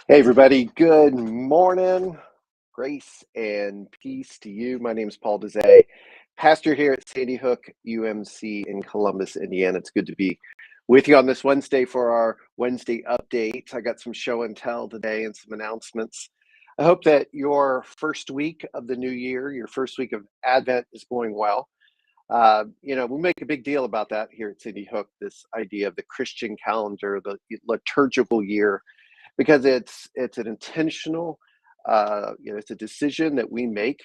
Hey, everybody. Good morning. Grace and peace to you. My name is Paul Dezay, pastor here at Sandy Hook UMC in Columbus, Indiana. It's good to be with you on this Wednesday for our Wednesday update. I got some show and tell today and some announcements. I hope that your first week of the new year, your first week of Advent, is going well. We make a big deal about that here at Sandy Hook, this idea of the Christian calendar, the liturgical year, because it's an intentional, it's a decision that we make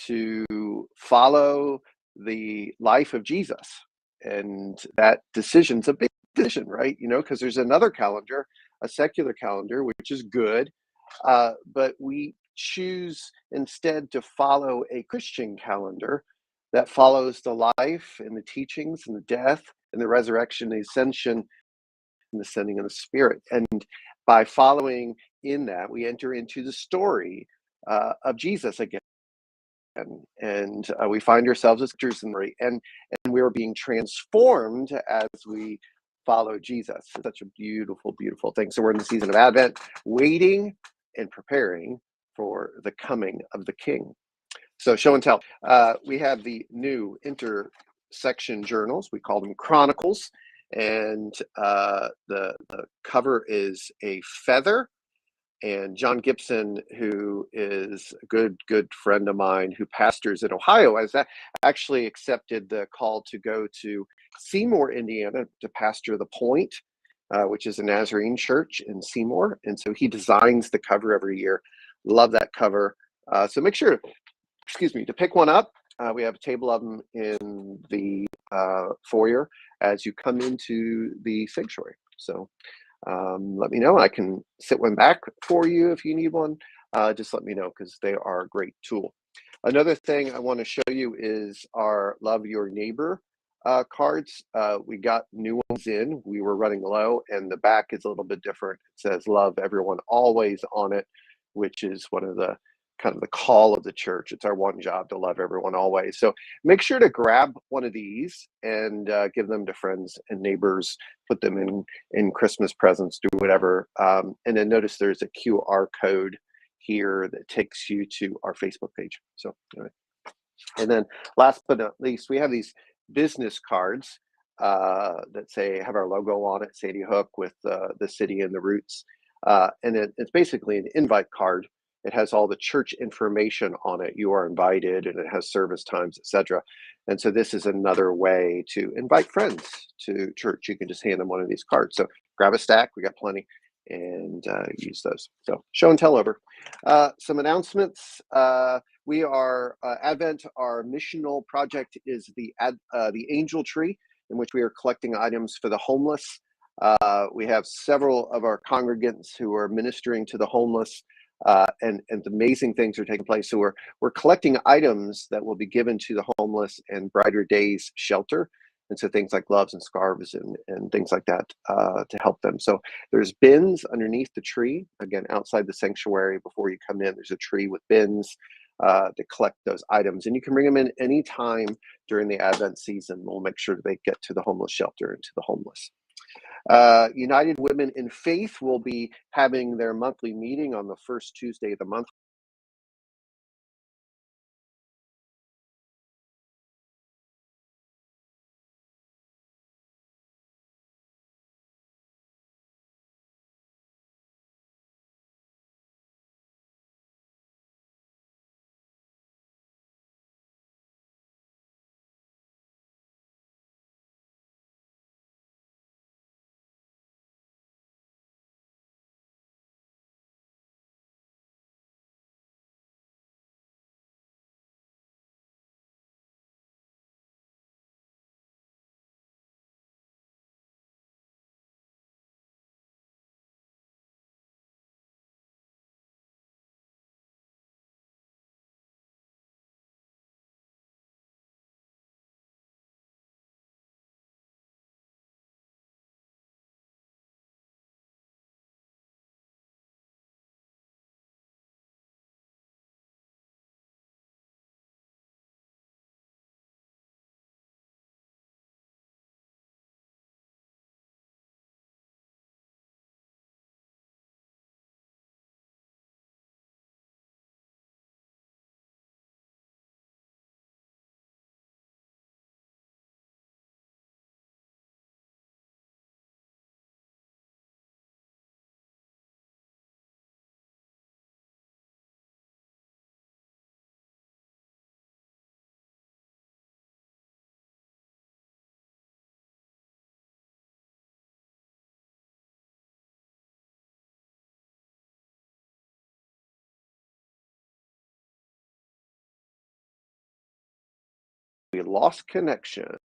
to follow the life of Jesus, and that decision's a big decision, right? Because there's another calendar, a secular calendar, which is good, but we choose instead to follow a Christian calendar that follows the life and the teachings and the death and the resurrection, the ascension and the sending of the Spirit. And by following in that, we enter into the story of Jesus again. And we find ourselves as creatures in the story, and we are being transformed as we follow Jesus. It's such a beautiful, beautiful thing. So we're in the season of Advent, waiting and preparing for the coming of the King. So show and tell. We have the new intersection journals. We call them Chronicles. And the cover is a feather. And John Gibson, who is a good friend of mine who pastors in Ohio, has actually accepted the call to go to Seymour, Indiana, to pastor The Point, which is a Nazarene church in Seymour. And so he designs the cover every year. Love that cover. So make sure, to pick one up. We have a table of them in the foyer as you come into the sanctuary. So let me know. I can sit one back for you if you need one. Just let me know, because they are a great tool. Another thing I want to show you is our Love Your Neighbor cards. We got new ones in. We were running low, and the back is a little bit different. It says "Love Everyone Always" on it, which is one of the kind of the call of the church. It's our one job to love everyone always. So make sure to grab one of these and give them to friends and neighbors. Put them in Christmas presents, do whatever. And then notice there's a QR code here that takes you to our Facebook page. So, anyway. And then last but not least, we have these business cards that have our logo on it, Sandy Hook, with the city and the roots. And it's basically an invite card. It has all the church information on it. You are invited, and it has service times, etc. And so this is another way to invite friends to church. You can just hand them one of these cards. So grab a stack. We got plenty, and use those. So show and tell over. Some announcements. We are Advent. Our missional project is the Angel Tree, in which we are collecting items for the homeless. We have several of our congregants who are ministering to the homeless, and amazing things are taking place. So we're collecting items that will be given to the homeless and Brighter Days shelter. And so things like gloves and scarves and things like that to help them. So there's bins underneath the tree. Again, outside the sanctuary, before you come in, there's a tree with bins to collect those items. And you can bring them in anytime during the Advent season. We'll make sure that they get to the homeless shelter and to the homeless. United Women in Faith will be having their monthly meeting on the first Tuesday of the month. lost connection.